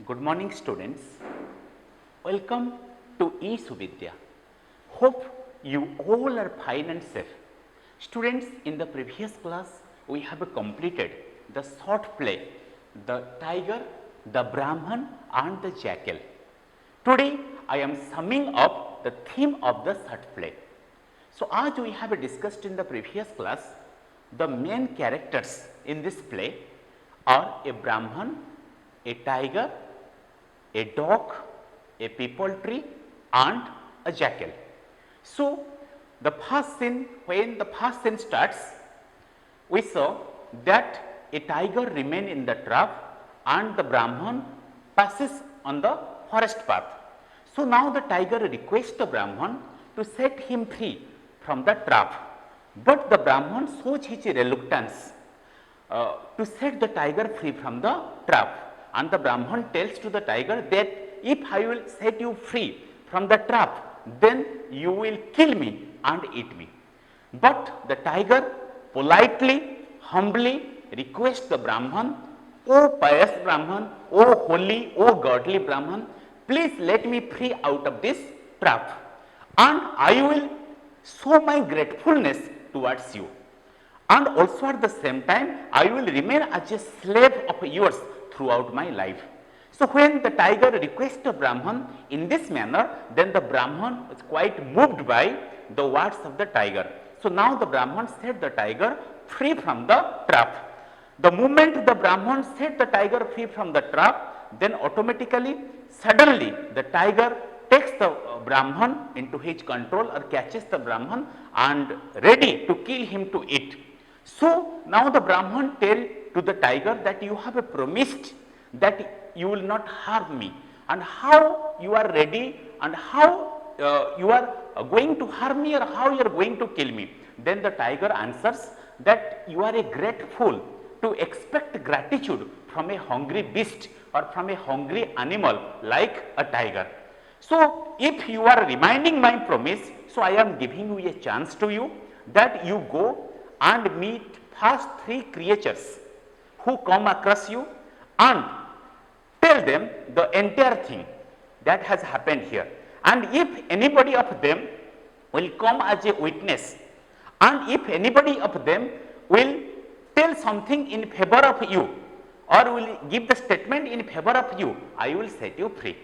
Good morning students. Welcome to eSuvidya. Hope you all are fine and safe. Students, in the previous class we have completed the short play The Tiger, the Brahman and the Jackal. Today I am summing up the theme of the short play. So, as we have discussed in the previous class, the main characters in this play are a Brahman, a tiger, a dog, a peepal tree and a jackal. So, the first scene, when the first scene starts, we saw that a tiger remained in the trap and the Brahman passes on the forest path. So, now the tiger requests the Brahman to set him free from the trap, but the Brahman shows his reluctance to set the tiger free from the trap, and the Brahman tells to the tiger that if I will set you free from the trap, then you will kill me and eat me. But the tiger politely, humbly requests the Brahman, "O pious Brahman, O holy, O godly Brahman, please let me free out of this trap, and I will show my gratefulness towards you. And also at the same time, I will remain as a slave of yours throughout my life." So, when the tiger requests the Brahman in this manner, then the Brahman was quite moved by the words of the tiger. So, now the Brahman set the tiger free from the trap. The moment the Brahman set the tiger free from the trap, then automatically, suddenly the tiger takes the Brahman into his control or catches the Brahman and ready to kill him to eat. So, now the Brahman tell to the tiger that you have promised that you will not harm me, and how you are ready and how you are going to harm me or how you are going to kill me. Then the tiger answers that you are a great fool to expect gratitude from a hungry beast or from a hungry animal like a tiger. So, if you are reminding my promise, so I am giving you a chance to you that you go and meet first three creatures who come across you and tell them the entire thing that has happened here. And if anybody of them will come as a witness, and if anybody of them will tell something in favor of you or will give the statement in favor of you, I will set you free.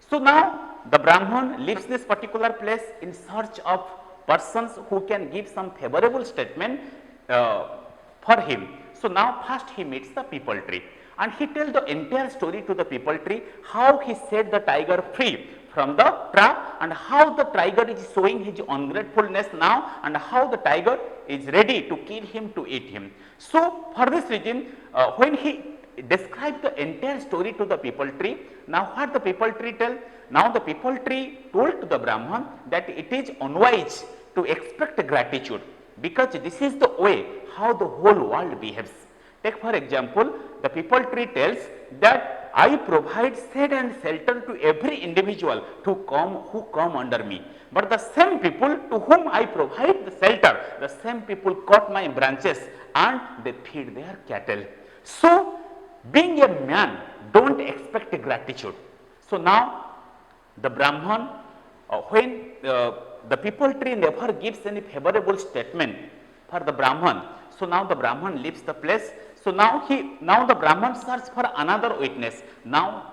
So, now the Brahman leaves this particular place in search of persons who can give some favorable statement for him. So, now first he meets the peepal tree and he tells the entire story to the peepal tree, how he set the tiger free from the trap and how the tiger is showing his ungratefulness now and how the tiger is ready to kill him to eat him. So, for this reason, when he described the entire story to the peepal tree, now what the peepal tree tell? Now the peepal tree told to the Brahman that it is unwise to expect gratitude, because this is the way how the whole world behaves. Take for example, the peepal tree tells that I provide shade and shelter to every individual who come under me, but the same people to whom I provide the shelter, the same people cut my branches and they feed their cattle. So, being a man, don't expect gratitude. So, now the Brahman, when the peepal tree never gives any favorable statement for the Brahman, so now the Brahman leaves the place. So, now the Brahman searches for another witness. Now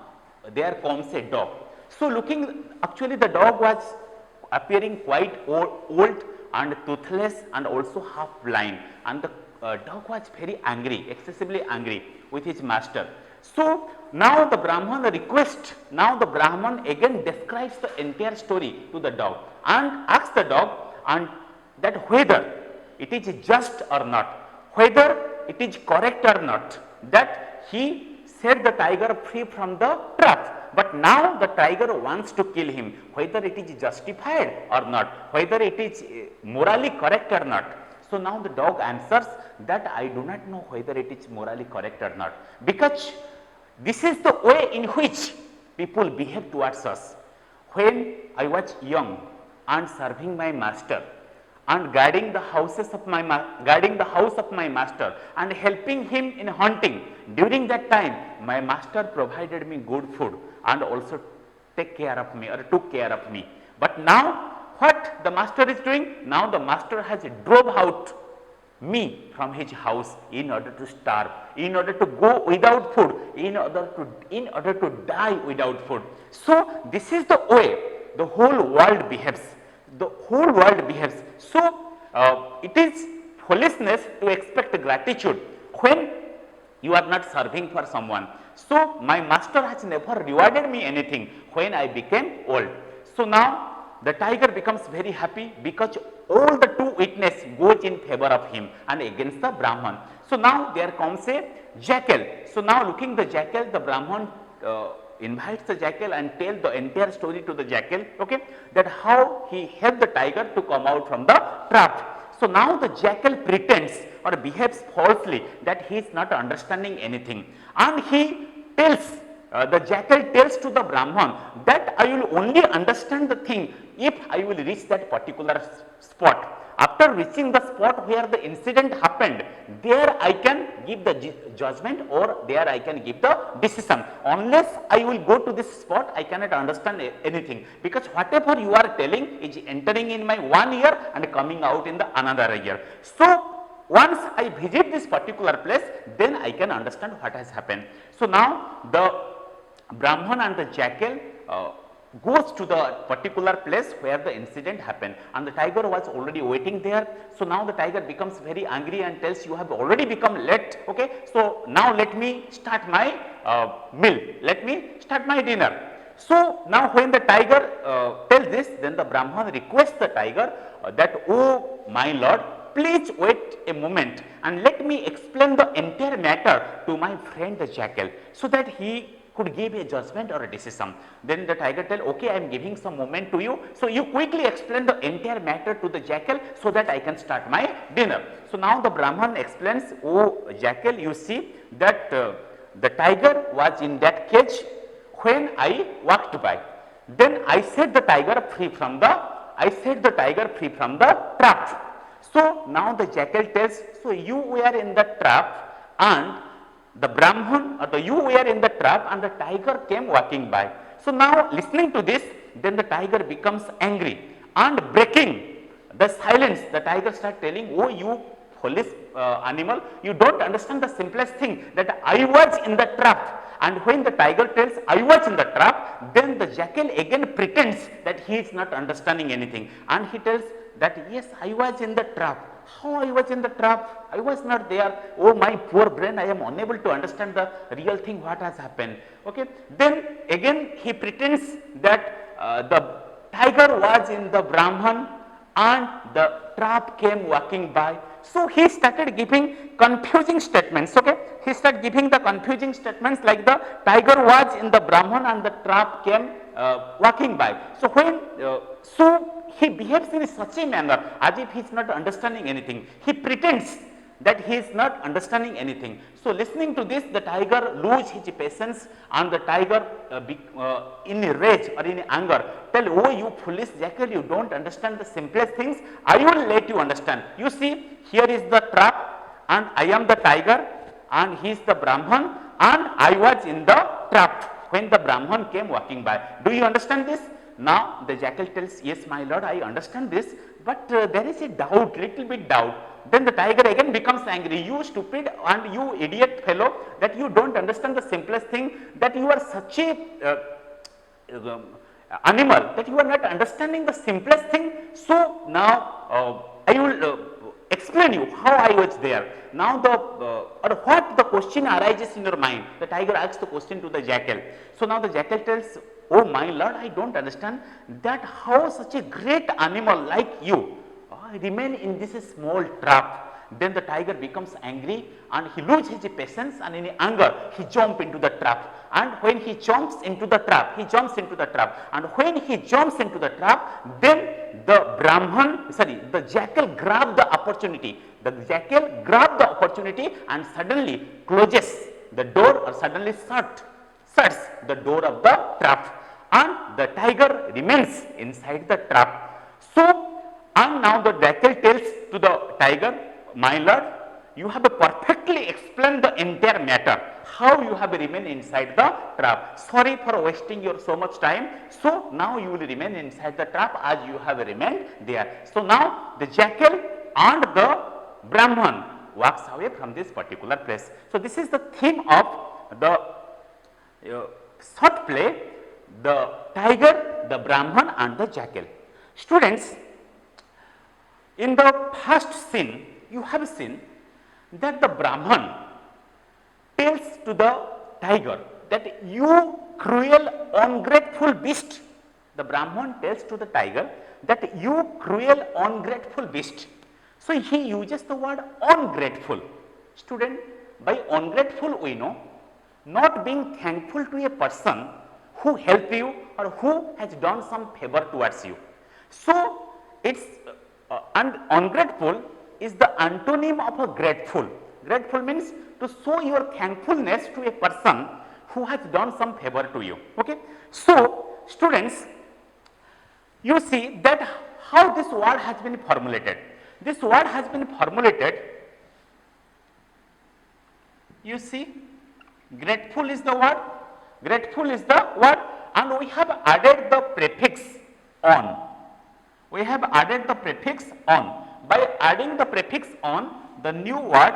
there comes a dog. So, looking, actually the dog was appearing quite old and toothless and also half blind, and the dog was very angry, excessively angry with his master. So, now the Brahman requests, now the Brahman again describes the entire story to the dog and asks the dog and that whether it is just or not, whether it is correct or not that he set the tiger free from the trap, but now the tiger wants to kill him, whether it is justified or not, whether it is morally correct or not. So, now the dog answers that I do not know whether it is morally correct or not, because this is the way in which people behave towards us. When I was young and serving my master, and guarding the house of my master and helping him in hunting. During that time, my master provided me good food and also take care of me or took care of me. But now what the master is doing? Now the master has drove out me from his house in order to starve, in order to go without food, in order to die without food. So this is the way the whole world behaves. The whole world behaves. So it is foolishness to expect gratitude when you are not serving for someone. So my master has never rewarded me anything when I became old. So now the tiger becomes very happy because all the two witness goes in favor of him and against the Brahman. So now there comes a jackal. So now looking the jackal, the Brahman invites the jackal and tell the entire story to the jackal, okay, that how he helped the tiger to come out from the trap. So now the jackal pretends or behaves falsely that he is not understanding anything, and he tells the jackal tells to the Brahman that I will only understand the thing if I will reach that particular spot. After reaching the spot where the incident happened, there I can give the judgment or there I can give the decision. Unless I will go to this spot, I cannot understand anything, because whatever you are telling is entering in my one ear and coming out in the another ear. So once I visit this particular place, then I can understand what has happened. So now the Brahman and the jackal goes to the particular place where the incident happened, and the tiger was already waiting there. So now the tiger becomes very angry and tells, you have already become late, okay, so now let me start my meal, let me start my dinner. So now when the tiger tells this, then the Brahman requests the tiger that, oh my lord, please wait a moment and let me explain the entire matter to my friend the jackal, so that he could give a judgment or a decision. Then the tiger tell, okay, I am giving some moment to you, so you quickly explain the entire matter to the jackal so that I can start my dinner. So now the Brahman explains, oh jackal, you see that the tiger was in that cage when I walked by. Then I set the tiger free from the trap. So now the jackal tells, so you were in the trap and the Brahman or you were in the trap and the tiger came walking by. So now listening to this, then the tiger becomes angry and breaking the silence, the tiger starts telling, oh you foolish animal, you don't understand the simplest thing that I was in the trap. And when the tiger tells I was in the trap, then the jackal again pretends that he is not understanding anything, and he tells that yes, I was in the trap. How I was in the trap? I was not there. Oh my poor brain, I am unable to understand the real thing what has happened. Okay. Then again he pretends that the tiger was in the Brahman and the trap came walking by. So he started giving confusing statements. Okay. He started giving the confusing statements like the tiger was in the Brahman and the trap came walking by. So when he behaves in such a manner as if he is not understanding anything. He pretends that he is not understanding anything. So listening to this, the tiger lose his patience, and the tiger in a rage or in anger tell, oh you foolish jackal, you don't understand the simplest things, I will let you understand. You see, here is the trap and I am the tiger and he is the Brahman and I was in the trap when the Brahman came walking by. Do you understand this? Now the jackal tells, yes my lord, I understand this, but there is a doubt, little bit doubt. Then the tiger again becomes angry, you stupid and you idiot fellow, that you don't understand the simplest thing, that you are such a animal, that you are not understanding the simplest thing. So now I will explain you how I was there. Now the or what the question arises in your mind. The tiger asks the question to the jackal. So now the jackal tells, oh my lord, I don't understand that how such a great animal like you remain in this small trap. Then the tiger becomes angry and he loses his patience, and in anger he jumps into the trap. And when he jumps into the trap, and when he jumps into the trap, then the jackal grabbed the opportunity. The jackal grabbed the opportunity and suddenly closes the door, or suddenly shuts the door of the trap, and the tiger remains inside the trap. So And now the jackal tells to the tiger, my lord, you have perfectly explained the entire matter, how you have remained inside the trap. Sorry for wasting your so much time. So now you will remain inside the trap as you have remained there. So now the jackal and the Brahman walks away from this particular place. So this is the theme of the short play, the tiger, the Brahman and the jackal. Students, in the first scene, you have seen that the Brahman tells to the tiger that you cruel, ungrateful beast. The Brahman tells to the tiger that you cruel, ungrateful beast. So he uses the word ungrateful. Student, by ungrateful we know not being thankful to a person who helped you or who has done some favor towards you. So it's and ungrateful is the antonym of a grateful. Grateful means to show your thankfulness to a person who has done some favor to you. Okay. So students, you see that how this word has been formulated. This word has been formulated, you see, grateful is the word, and we have added the prefix on. We have added the prefix on. By adding the prefix on, the new word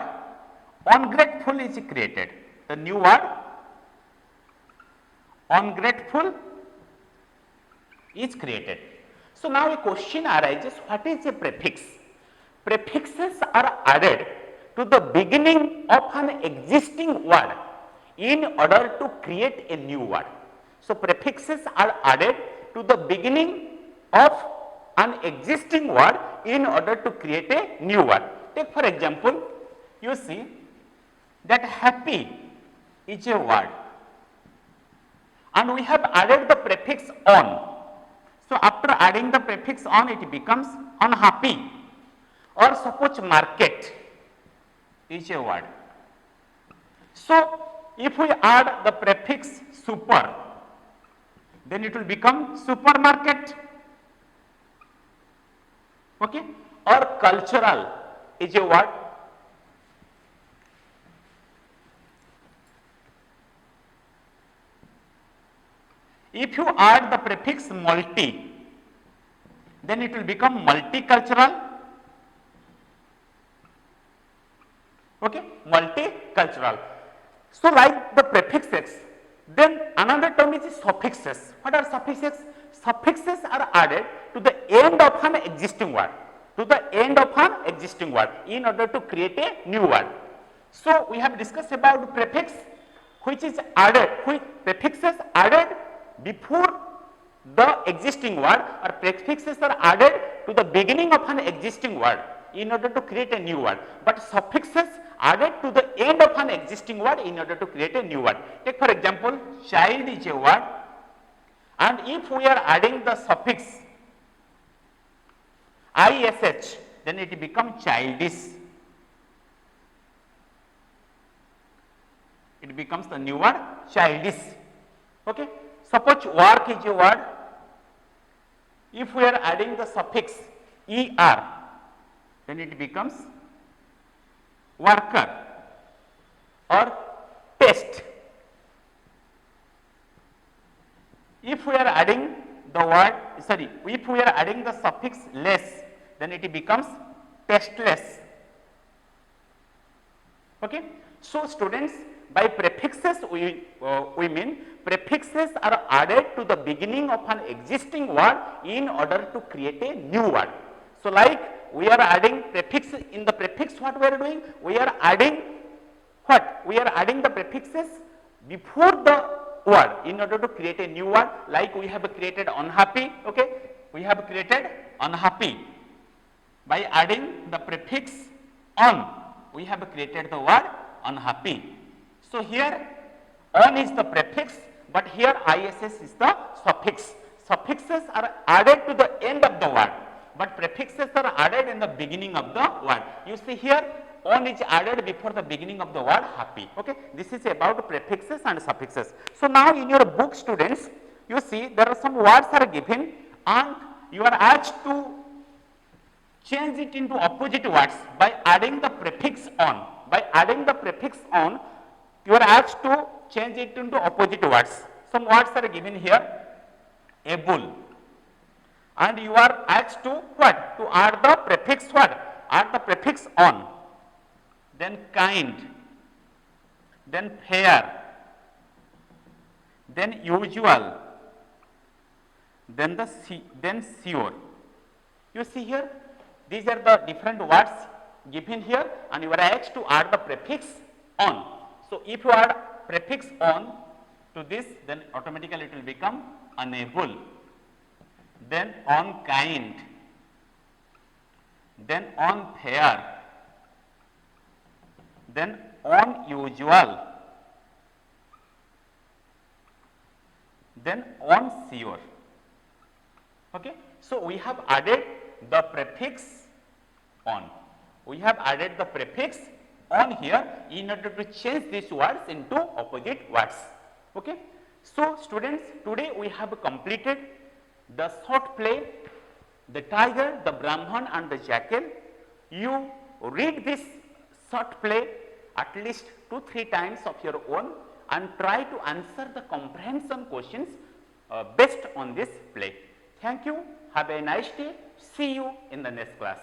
ungrateful is created. The new word ungrateful is created. So now a question arises, what is a prefix? Prefixes are added to the beginning of an existing word in order to create a new word. So prefixes are added to the beginning of an existing word in order to create a new word. Take for example, you see that happy is a word and we have added the prefix on. So after adding the prefix on, it becomes unhappy. Or suppose market is a word. So if we add the prefix super, then it will become supermarket. Okay. Or cultural is a word. If you add the prefix multi, then it will become multicultural. Okay, multicultural. So like the prefixes, then another term is suffixes. What are suffixes? Suffixes are added to the end of an existing word, in order to create a new word. So we have discussed about prefix, which is added, prefixes added before the existing word, or prefixes are added to the beginning of an existing word in order to create a new word, but suffixes added to the end of an existing word in order to create a new word. Take for example, child is a word, and if we are adding the suffix ish, then it becomes childish. It becomes the new word childish. Okay. Suppose work is a word. If we are adding the suffix er, then it becomes worker. Or test. If we are adding the word, if we are adding the suffix less, then it becomes tasteless. Okay. So students, by prefixes we mean prefixes are added to the beginning of an existing word in order to create a new word. So like we are adding prefix, in the prefix what we are doing? We are adding what? We are adding the prefixes before the word in order to create a new word, like we have created unhappy. Okay, we have created unhappy. By adding the prefix on, we have created the word unhappy. So here on is the prefix, but here iss is the suffix. Suffixes are added to the end of the word, but prefixes are added in the beginning of the word. You see here on is added before the beginning of the word happy. Okay, this is about prefixes and suffixes. So now in your book, students, you see there are some words are given and you are asked to change it into opposite words by adding the prefix on. By adding the prefix on, you are asked to change it into opposite words. Some words are given here, able, and you are asked to what? To add the prefix what? Add the prefix on. Then kind, then fair, then usual, then sure. You see here, these are the different words given here, and you are asked to add the prefix on. So, if you add prefix on to this, then automatically it will become unable, then unkind, then unfair, then unusual, then unsure. Okay. So, we have added the prefix on. We have added the prefix on here in order to change these words into opposite words. Okay. So, students, today we have completed the short play, the tiger, the Brahman and the jackal. You read this short play at least 2-3 times of your own and try to answer the comprehension questions based on this play. Thank you. Have a nice day. See you in the next class.